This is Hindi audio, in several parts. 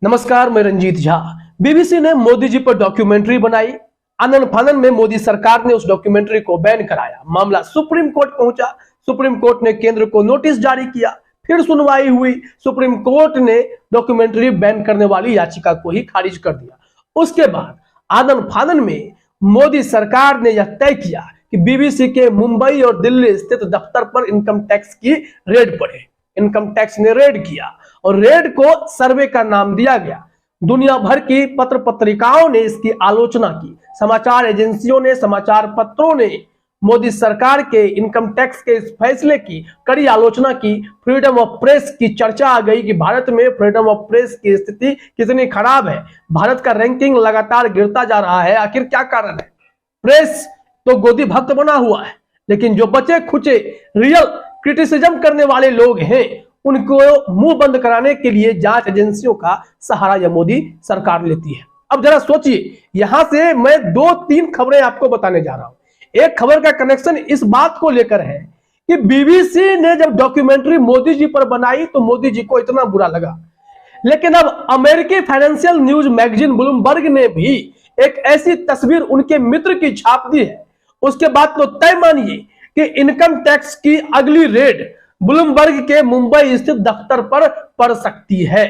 नमस्कार, मैं रंजीत झा। बीबीसी ने मोदी जी पर डॉक्यूमेंट्री बनाई। आनन फानन में मोदी सरकार ने उस डॉक्यूमेंट्री को बैन कराया। मामला सुप्रीम कोर्ट पहुंचा। सुप्रीम कोर्ट ने केंद्र को नोटिस जारी किया। फिर सुनवाई हुई। सुप्रीम कोर्ट ने डॉक्यूमेंट्री बैन करने वाली याचिका को ही खारिज कर दिया। उसके बाद आनन फानन में मोदी सरकार ने यह तय किया कि बीबीसी के मुंबई और दिल्ली स्थित दफ्तर पर इनकम टैक्स की रेड पड़े। इनकम टैक्स ने रेड किया और रेड को सर्वे का नाम दिया गया। दुनिया भर की पत्र पत्रिकाओं ने इसकी आलोचना की। समाचार एजेंसियों ने, समाचार पत्रों ने मोदी सरकार के इनकम टैक्स के इस फैसले की कड़ी आलोचना की। फ्रीडम ऑफ प्रेस की चर्चा आ गई कि भारत में फ्रीडम ऑफ प्रेस की स्थिति कितनी खराब है। भारत का रैंकिंग लगातार गिरता जा रहा है। आखिर क्या कारण है? प्रेस तो गोदी भक्त बना हुआ है, लेकिन जो बचे खुचे रियल क्रिटिसिज्म करने वाले लोग हैं, उनको मुंह बंद कराने के लिए जांच एजेंसियों का सहारा यह मोदी सरकार लेती है। अब जरा सोचिए, यहां से मैं 2-3 खबरें आपको बताने जा रहा हूं। एक खबर का कनेक्शन इस बात को लेकर है कि बीबीसी ने जब डॉक्यूमेंट्री मोदी जी पर बनाई तो मोदी जी को इतना बुरा लगा, लेकिन अब अमेरिकी फाइनेंशियल न्यूज मैगजीन ब्लूमबर्ग ने भी एक ऐसी तस्वीर उनके मित्र की छाप दी है। उसके बाद तो तय मानिए कि इनकम टैक्स की अगली रेड ब्लूमबर्ग के मुंबई स्थित दफ्तर पर पड़ सकती है।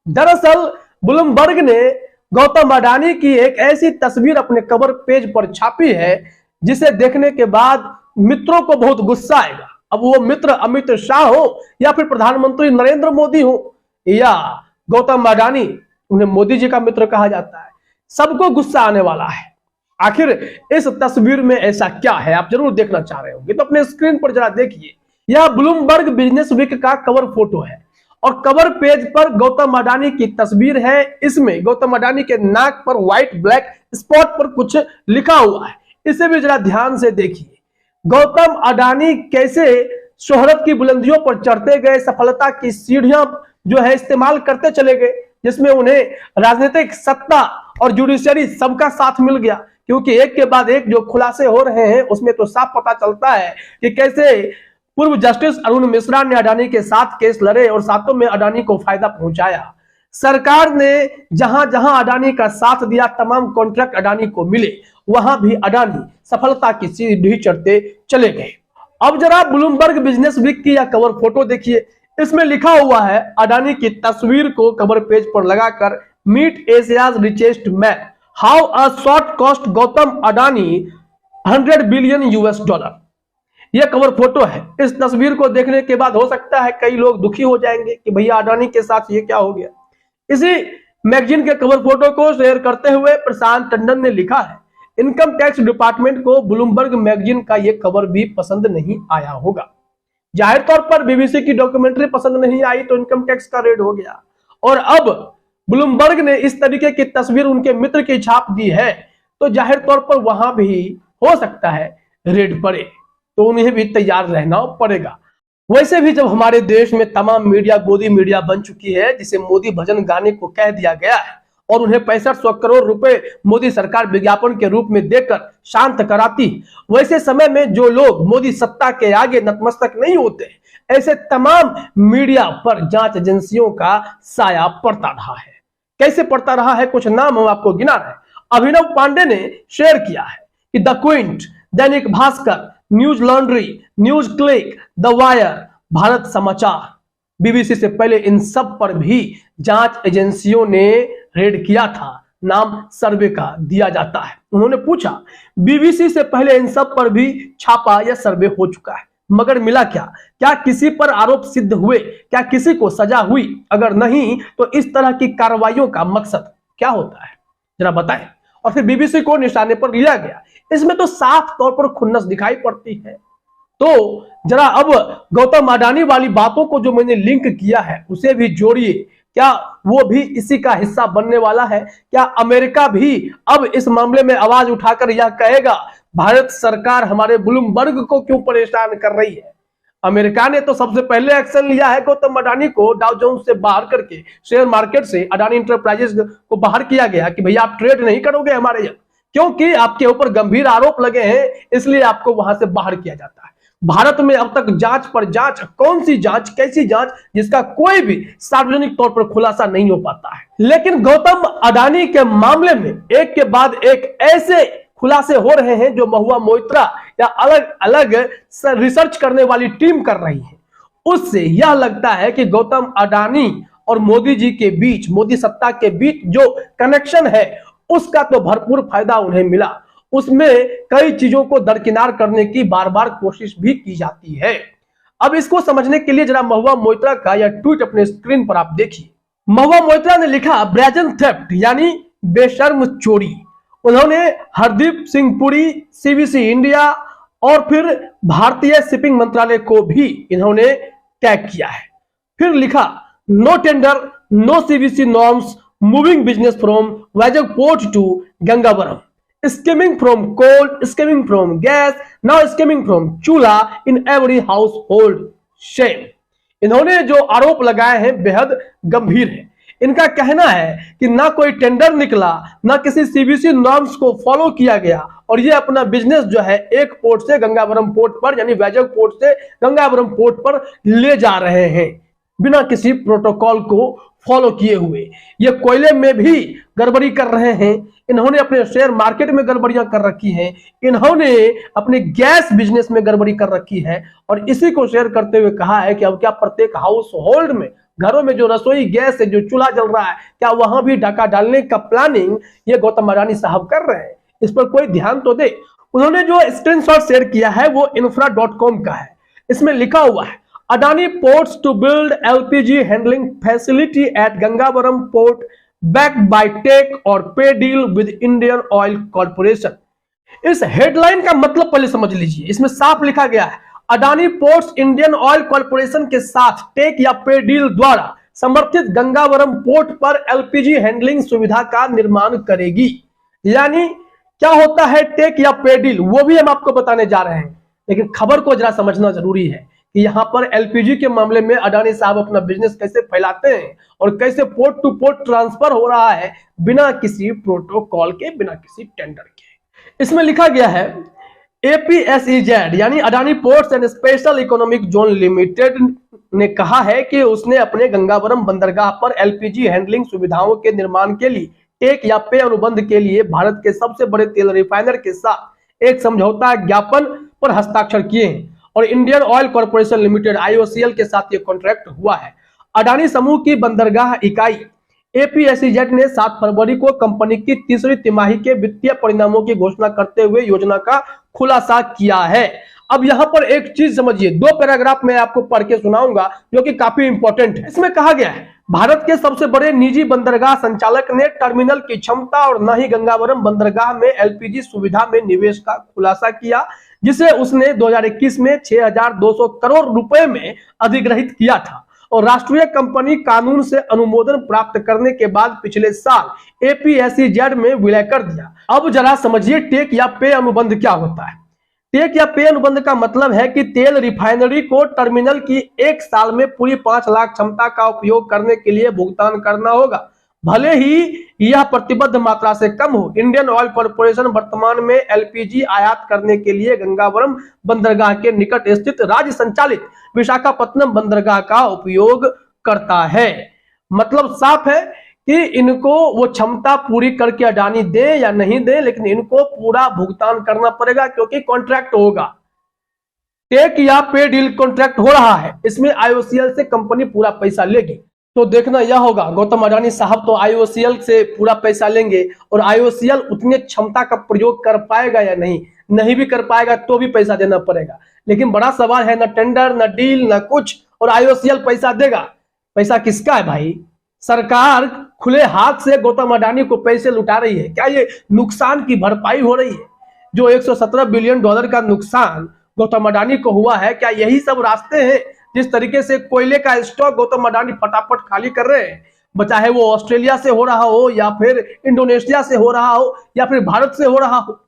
दरअसल ब्लूमबर्ग ने गौतम अडानी की एक ऐसी तस्वीर अपने कवर पेज पर छापी है जिसे देखने के बाद मित्रों को बहुत गुस्सा आएगा। अब वो मित्र अमित शाह हो या फिर प्रधानमंत्री नरेंद्र मोदी हो या गौतम अडानी, उन्हें मोदी जी का मित्र कहा जाता है। सबको गुस्सा आने वाला है। आखिर इस तस्वीर में ऐसा क्या है, आप जरूर देखना चाह रहे होंगे तो अपने स्क्रीन पर जरा देखिए। यह ब्लूमबर्ग बिजनेस वीक का कवर फोटो है और कवर पेज पर गौतम अडानी की तस्वीर है। इसमें गौतम अडानी के नाक पर व्हाइट ब्लैक स्पॉट पर कुछ लिखा हुआ है। इसे भी जरा ध्यान से देखिए। गौतम अडानी कैसे शोहरत की बुलंदियों पर चढ़ते गए, सफलता की सीढ़ियां जो है इस्तेमाल करते चले गए, जिसमें उन्हें राजनीतिक सत्ता और जुडिशरी सबका साथ मिल गया। क्योंकि एक के बाद एक जो खुलासे हो रहे हैं उसमें तो साफ पता चलता है कि कैसे पूर्व जस्टिस अरुण मिश्रा ने अडानी के साथ केस लड़े और साथों में अडानी को फायदा पहुंचाया। सरकार ने जहां जहां अडानी का साथ दिया, तमाम कॉन्ट्रैक्ट अडानी को मिले, वहां भी अडानी सफलता की सीढ़ी चढ़ते चले गए। अब जरा ब्लूमबर्ग बिजनेस वीक की यह कवर फोटो देखिए। इसमें लिखा हुआ है, अडानी की तस्वीर को कवर पेज पर लगाकर, meet Asia's richest man, how a short cost Gautam Adani $100 billion. यह कवर फोटो है। इस तस्वीर को देखने के बाद हो सकता है कई लोग दुखी हो जाएंगे कि भैया अडानी के साथ ये क्या हो गया। इसी मैगजीन के कवर फोटो को शेयर करते हुए प्रशांत टंडन ने लिखा है, इनकम टैक्स डिपार्टमेंट को ब्लूमबर्ग मैगजीन का यह कवर भी पसंद नहीं आया होगा। जाहिर तौर पर बीबीसी की डॉक्यूमेंट्री पसंद नहीं आई तो इनकम टैक्स का रेड हो गया और अब ब्लूमबर्ग ने इस तरीके की तस्वीर उनके मित्र की छाप दी है तो जाहिर तौर पर वहां भी हो सकता है रेड पड़े, तो उन्हें भी तैयार रहना पड़ेगा। वैसे भी जब हमारे देश में तमाम मीडिया गोदी मीडिया बन चुकी है, जिसे मोदी भजन गाने को कह दिया गया है और उन्हें 6500 करोड़ रुपए मोदी सरकार विज्ञापन के रूप में देकर शांत कराती, वैसे समय में जो लोग मोदी सत्ता के आगे नतमस्तक नहीं होते, ऐसे तमाम मीडिया पर जांच एजेंसियों का साया पड़ता रहा है। कैसे पड़ता रहा है, कुछ नाम हम आपको गिना रहे हैं। अभिनव पांडे ने शेयर किया है कि the Quint, Dainik Bhaskar, news laundry, news click, the wire, Bharat समाचार, बीबीसी से पहले इन सब पर भी जांच एजेंसियों ने रेड किया था। नाम सर्वे का दिया जाता है। उन्होंने पूछा, बीबीसी से पहले इन सब पर भी छापा या सर्वे हो चुका है, मगर मिला क्या? क्या किसी पर आरोप सिद्ध हुए? क्या किसी को सजा हुई? अगर नहीं तो इस तरह की कार्रवाइयों का मकसद क्या होता है, जरा बताएं। और फिर बीबीसी को निशाने पर लिया गया। इसमें तो साफ तौर पर खुन्नस दिखाई पड़ती है। तो जरा अब गौतम अडानी वाली बातों को जो मैंने लिंक किया है उसे भी जोड़िए। क्या वो भी इसी का हिस्सा बनने वाला है? क्या अमेरिका भी अब इस मामले में आवाज उठाकर यह कहेगा, भारत सरकार हमारे ब्लूमबर्ग को क्यों परेशान कर रही है? अमेरिका ने तो सबसे पहले एक्शन लिया है। गौतम अडानी को डाउ जोन्स से बाहर करके, शेयर मार्केट से अडानी इंटरप्राइजेस को बाहर किया गया कि भैया आप ट्रेड नहीं करोगे हमारे यहाँ, क्योंकि आपके ऊपर गंभीर आरोप लगे हैं, इसलिए आपको वहां से बाहर किया जाता है। भारत में अब तक जांच पर जांच, कौन सी जांच, कैसी जांच, जिसका कोई भी सार्वजनिक तौर पर खुलासा नहीं हो पाता है। लेकिन गौतम अडानी के मामले में एक के बाद एक ऐसे खुलासे हो रहे हैं जो महुआ मोइत्रा या अलग अलग रिसर्च करने वाली टीम कर रही है। उससे यह लगता है कि गौतम अडानी और मोदी जी के बीच, मोदी सत्ता के बीच जो कनेक्शन है उसका तो भरपूर फायदा उन्हें मिला। उसमें कई चीजों को दरकिनार करने की बार बार कोशिश भी की जाती है। अब इसको समझने के लिए जरा महुआ मोइत्रा का यह ट्वीट अपने स्क्रीन पर आप देखिए। महुआ मोइत्रा ने लिखा, ब्रैजन थेफ्ट यानी बेशर्म चोरी। उन्होंने हरदीप सिंह पुरी, सीवीसी इंडिया और फिर भारतीय शिपिंग मंत्रालय को भी इन्होंने टैग किया है। फिर लिखा, no tender, no CVC norms, moving business from Vizag port to Gangavaram, skimming from coal, skimming from gas, now skimming from chulha in every household. Shame. इन्होंने जो आरोप लगाए हैं बेहद गंभीर है। इनका कहना है कि ना कोई टेंडर निकला, ना किसी सीवीसी नॉर्म्स को फॉलो किया गया और ये अपना बिजनेस जो है एक पोर्ट से गंगावरम पोर्ट पर यानी वैजग पोर्ट से गंगावरम पोर्ट पर ले जा रहे हैं बिना किसी प्रोटोकॉल को फॉलो किए हुए। ये कोयले में भी गड़बड़ी कर रहे हैं, इन्होंने अपने शेयर मार्केट में गड़बड़ियां कर रखी हैं, इन्होंने अपने गैस बिजनेस में गड़बड़ी कर रखी है और इसी को शेयर करते हुए कहा है कि अब क्या प्रत्येक हाउस होल्ड में, घरों में जो रसोई गैस है, जो चूल्हा जल रहा है, क्या वहां भी डाका डालने का प्लानिंग ये गौतम अडानी साहब कर रहे हैं? इस पर कोई ध्यान तो दे। उन्होंने जो स्क्रीनशॉट शेयर किया है वो infra.com का है। इसमें लिखा हुआ है, Adani ports to build LPG handling facility at Gangavaram port backed by take or pay deal with Indian oil corporation. इस हेडलाइन का मतलब पहले समझ लीजिए। इसमें साफ लिखा गया है, Adani ports Indian oil corporation के साथ टेक या पे डील द्वारा समर्थित गंगावरम पोर्ट पर एलपीजी हैंडलिंग सुविधा का निर्माण करेगी। यानी क्या होता है टेक या पे डील, वो भी हम आपको बताने जा रहे हैं। लेकिन खबर को जरा समझना जरूरी है कि यहां पर एलपीजी के मामले में अडानी साहब अपना बिजनेस कैसे फैलाते हैं और कैसे पोर्ट टू पोर्ट ट्रांसफर हो रहा है बिना किसी प्रोटोकॉल के, बिना किसी टेंडर के। इसमें लिखा गया है, एपीएसईजेड यानी Adani ports and special economic zone limited ने कहा है कि उसने अपने गंगावरम बंदरगाह पर एलपीजी हैंडलिंग सुविधाओं के निर्माण के लिए टेक या पे अनुबंध के लिए भारत के सबसे बड़े तेल रिफाइनर के साथ एक समझौता ज्ञापन पर हस्ताक्षर किए हैं और Indian oil corporation limited IOCL के साथ यह कॉन्ट्रैक्ट हुआ है। अडानी समूह की बंदरगाह इकाई एपीएसईजेड ने 7 फरवरी को कंपनी की तीसरी तिमाही के वित्तीय परिणामों की घोषणा करते हुए योजना का खुलासा किया है। अब यहां पर एक चीज समझिए, 2 पैराग्राफ में आपको पढ़ के सुनाऊंगा जो कि काफी इंपॉर्टेंट है। इसमें कहा गया है, भारत के सबसे बड़े निजी बंदरगाह संचालक ने टर्मिनल की क्षमता और न ही गंगावरम बंदरगाह में एलपीजी सुविधा में निवेश का खुलासा किया, जिसे उसने 2021 में 6,200 करोड़ रुपए में अधिग्रहित किया था और राष्ट्रीय कंपनी कानून से अनुमोदन प्राप्त करने के बाद पिछले साल एपीएसईजेड में विलय कर दिया। अब जरा समझिए टेक या पे अनुबंध क्या होता है। टेक या पे अनुबंध का मतलब है कि तेल रिफाइनरी को टर्मिनल की 1 साल में पूरी 5 लाख क्षमता का उपयोग करने के लिए भुगतान करना होगा, भले ही यह प्रतिबद्ध मात्रा से कम हो। इंडियन ऑयल कॉर्पोरेशन वर्तमान में एलपीजी आयात करने के लिए गंगावरम बंदरगाह के निकट स्थित राज्य संचालित विशाखापत्तनम बंदरगाह का उपयोग करता है। मतलब साफ है कि इनको वो क्षमता पूरी करके अडानी दे या नहीं दे, लेकिन इनको पूरा भुगतान करना पड़ेगा क्योंकि कॉन्ट्रैक्ट होगा। टेक या पे डील कॉन्ट्रैक्ट हो रहा है, इसमें आईओसीएल से कंपनी पूरा पैसा लेगी। तो देखना यह होगा, गौतम अडानी साहब तो आईओसीएल से पूरा पैसा लेंगे और आईओसीएल उतने क्षमता का प्रयोग कर पाएगा या नहीं भी कर पाएगा तो भी पैसा देना पड़ेगा। लेकिन बड़ा सवाल है, ना टेंडर, ना डील, ना कुछ, और आईओसीएल पैसा देगा। पैसा किसका है भाई? सरकार खुले हाथ से गौतम अडानी को पैसे लुटा रही है। क्या ये नुकसान की भरपाई हो रही है? जो 117 बिलियन डॉलर का नुकसान गौतम अडानी को हुआ है, क्या यही सब रास्ते हैं? जिस तरीके से कोयले का स्टॉक गौतम अडानी फटाफट खाली कर रहे हैं, चाहे वो ऑस्ट्रेलिया से हो रहा हो या फिर इंडोनेशिया से हो रहा हो या फिर भारत से हो रहा हो,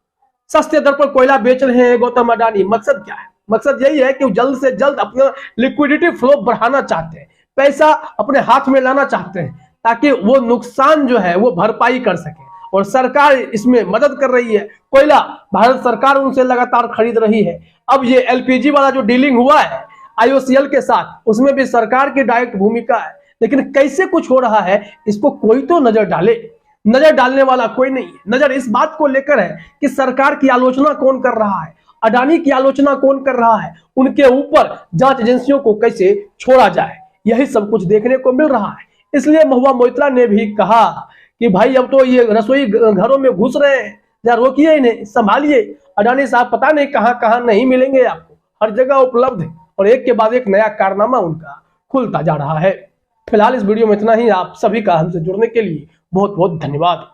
सस्ते दर पर कोयला बेच रहे हैं गौतम अडानी। मकसद क्या है? मकसद यही है कि जल्द से जल्द अपना लिक्विडिटी फ्लो बढ़ाना चाहते हैं, पैसा अपने हाथ में लाना चाहते हैं ताकि वो नुकसान जो है वो भरपाई कर सके और सरकार इसमें मदद कर रही है। कोयला भारत सरकार उनसे लगातार खरीद रही है। अब ये एलपीजी वाला जो डीलिंग हुआ है आईओसीएल के साथ, उसमें भी सरकार की डायरेक्ट भूमिका है। लेकिन कैसे कुछ हो रहा है इसको कोई तो नजर डाले। नजर डालने वाला कोई नहीं है। नजर इस बात को लेकर है कि सरकार की आलोचना कौन कर रहा है, अडानी की आलोचना कौन कर रहा है, उनके ऊपर जांच एजेंसियों को कैसे छोड़ा जाए, यही सब कुछ देखने को मिल रहा है। इसलिए महुआ मोइत्रा ने भी कहा कि भाई अब तो ये रसोई घरों में घुस रहे हैं, जरा रोकिए इन्हें, संभालिए। अडानी साहब पता नहीं कहां कहां नहीं मिलेंगे आपको, हर जगह उपलब्ध है और एक के बाद एक नया कारनामा उनका खुलता जा रहा है। फिलहाल इस वीडियो में इतना ही। आप सभी का हमसे जुड़ने के लिए बहुत बहुत धन्यवाद।